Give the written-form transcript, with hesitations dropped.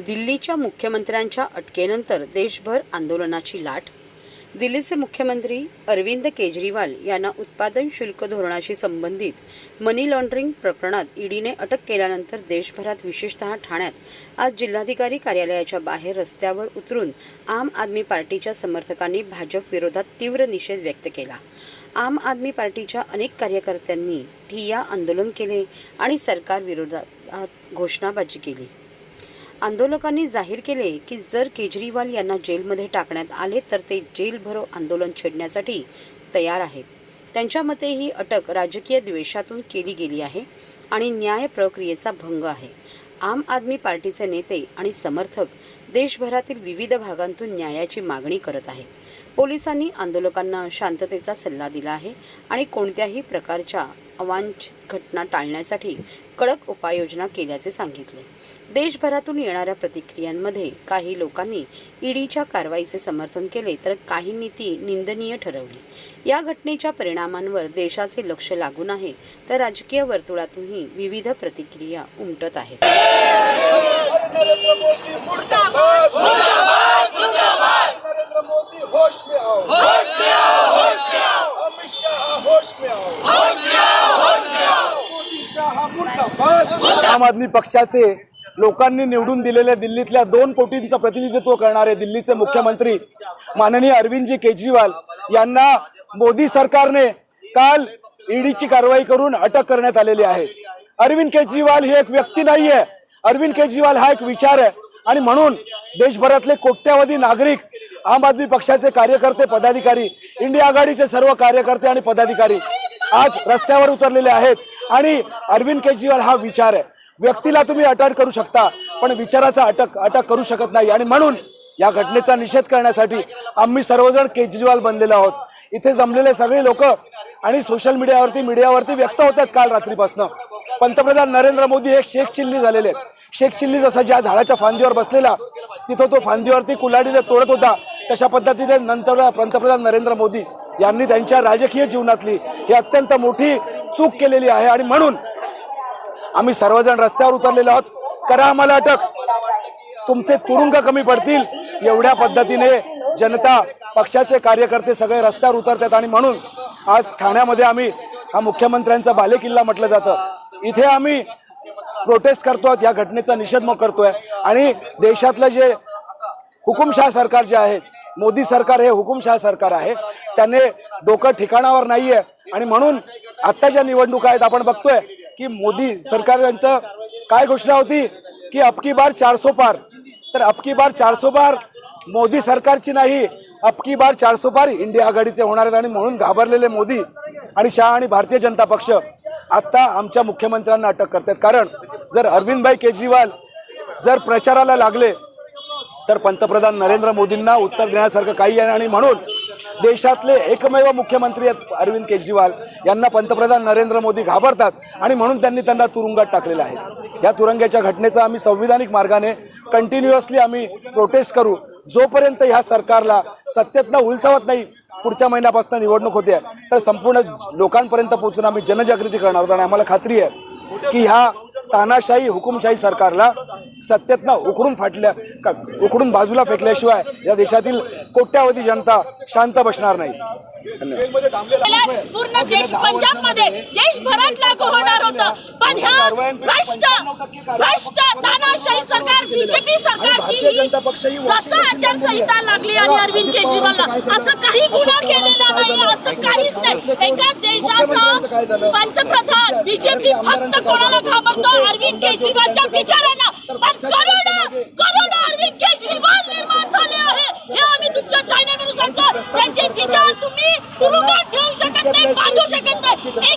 दिल्लीच्या मुख्यमंत्र्यांच्या अटकेनंतर देशभर आंदोलनाची लाट। दिल्लीचे मुख्यमंत्री अरविंद केजरीवाल यांना उत्पादन शुल्क धोरणाशी संबंधित मनी लॉन्ड्रिंग प्रकरणात ईडीने अटक केल्यानंतर देशभरात विशेषतः ठाण्यात आज जिल्हाधिकारी कार्यालयाच्या बाहेर रस्त्यावर उतरून आम आदमी पार्टीच्या समर्थकांनी भाजप विरोधात तीव्र निषेध व्यक्त केला। आम आदमी पार्टीच्या अनेक कार्यकर्त्यांनी ठिय्या आंदोलन केले आणि सरकार विरोधात घोषणाबाजी केली। आंदोलकांनी जाहीर केले की जर केजरीवाल यांना जेलमध्ये टाकण्यात आले तर ते जेल भरो आंदोलन छेडण्यासाठी तयार आहेत। त्यांच्या मते ही अटक राजकीय द्वेषातून केली गेली आहे आणि न्याय प्रक्रियेचा भंग आहे। आम आदमी पार्टीचे नेते आणि समर्थक देशभरातील विविध भागांतून न्यायाची मागणी करत आहेत। पोलिसांनी आंदोलकांना शांततेचा सल्ला दिला आहे आणि कोणत्याही प्रकारच्या अवांछित घटना टाळण्यासाठी कडक उपाययोजना केल्याचे सांगितले। देशभरातून येणाऱ्या प्रतिक्रियांमध्ये काही लोकांनी ईडीच्या कारवाईचे समर्थन केले तर काहींनी ती निंदनीय ठरवली। या घटनेच्या परिणामांवर देशाचे लक्ष लागून आहे तर राजकीय वर्तुळातूनही विविध प्रतिक्रिया उमटत आहेत। आम आदमी पक्षाचे लोकांनी निवडून दिलेल्या दिल्लीतल्या 2 कोटींचं प्रतिनिधित्व करणारे दिल्लीचे मुख्यमंत्री माननीय अरविंदजी केजरीवाल यांना मोदी सरकारने काल ईडीची कारवाई करून अटक करण्यात आलेली आहे। अरविंद केजरीवाल ही एक व्यक्ती नाहीये, अरविंद केजरीवाल हा एक विचार आहे आणि म्हणून देशभरातले कोट्यावधी नागरिक, आम आदमी पक्षाचे कार्यकर्ते, पदाधिकारी, इंडिया आघाडीचे सर्व कार्यकर्ते आणि पदाधिकारी आज रस्त्यावर उतरलेले आहेत आणि अरविंद केजरीवाल हा विचार आहे। व्यक्तीला तुम्ही अटक करू शकता पण विचाराचा अटक करू शकत नाही आणि म्हणून या घटनेचा निषेध करण्यासाठी आम्ही सर्वजण केजरीवाल बनलेलो आहोत। इथे जमलेले सगळे लोक आणि सोशल मीडियावरती व्यक्त होतात काल रात्रीपासून पंतप्रधान नरेंद्र मोदी हे शेख चिल्ली झालेले आहेत। शेख चिल्ली जसा ज्या झाडाच्या फांदीवर बसलेला तिथं तो फांदीवरती कुल्हाडीने तोडत होता तशा पद्धतीने नंतर पंतप्रधान नरेंद्र मोदी यांनी त्यांच्या राजकीय जीवनातली ही अत्यंत मोठी चूक केलेली आहे आणि म्हणून आम्ही सर्वजण रस्त्यावर उतरलेलो आहोत। करा आम्हाला अटक, तुमचे तुरुंग कमी पडतील एवढ्या पद्धतीने जनता, पक्षाचे कार्यकर्ते सगळे रस्त्यावर उतरतात आणि म्हणून आज ठाण्यामध्ये आम्ही हा मुख्यमंत्र्यांचा बालेकिल्ला म्हटलं जातं, इथे आम्ही प्रोटेस्ट करतोय, या घटनेचा निषेध मग करतोय आणि देशातलं जे हुकुमशाह सरकार जे आहे, मोदी सरकार हे हुकुमशाह सरकार आहे, त्याने डोकं ठिकाणावर नाहीये आणि म्हणून आता ज्या निवडणुका आहेत आपण बघतोय की मोदी सरकार यांचं काय घोषणा होती की अबकी बार 400 पार, तर अबकी बार 400 पार मोदी सरकारची नाही, अबकी बार 400 पार इंडिया आघाडीचे होणार आहेत आणि म्हणून घाबरलेले मोदी आणि शहा आणि भारतीय जनता पक्ष आता आमच्या मुख्यमंत्र्यांना अटक करतात। कारण जर अरविंदभाई केजरीवाल जर प्रचाराला लागले तर पंतप्रधान नरेंद्र मोदींना उत्तर देण्यासारखं काही आहे आणि म्हणून देशातले एकमेव मुख्यमंत्री आहेत अरविंद केजरीवाल यांना पंतप्रधान नरेंद्र मोदी घाबरतात आणि म्हणून त्यांना तुरुंगात टाकलेलं आहे। या तुरुंगाच्या घटनेचा आम्ही संविधानिक मार्गाने कंटिन्युअसली आम्ही प्रोटेस्ट करू जोपर्यंत ह्या सरकारला सत्तेतनं उलथवत नाही। पुढच्या महिन्यापासून निवडणूक होते तर संपूर्ण लोकांपर्यंत पोहोचून आम्ही जनजागृती करणार आहोत आणि आम्हाला खात्री आहे की ह्या तानाशाही हुकुमशाही सरकारला सत्तेतनं उखडून बाजूला फेकल्याशिवाय या देशातील कोट्यावधी जनता शांत बसणार नाही। पूर्ण देश पंजाबमध्ये देशभरात लागू होणार होतं पण ह्या भ्रष्ट तानाशाही सरकार बीजेपी सरकारची जसं आचारसंहिता लागली आणि अरविंद केजरीवालला असं काही गुन्हा केलेला नाही, असं काहीच नाही। एका देशाचा पंतप्रधान बीजेपी फक्त कोणाला घाबरतो, अरविंद केजरीवालच्या विचारांना, पण करोडो अरविंद केजरीवाल निर्माण झाले आहे हे आम्ही तुमच्या चॅनलवर सांगतो। त्यांचे विचार तुम्ही तुरुंगात ठेवू शकत नाही, बांधू शकत नाही।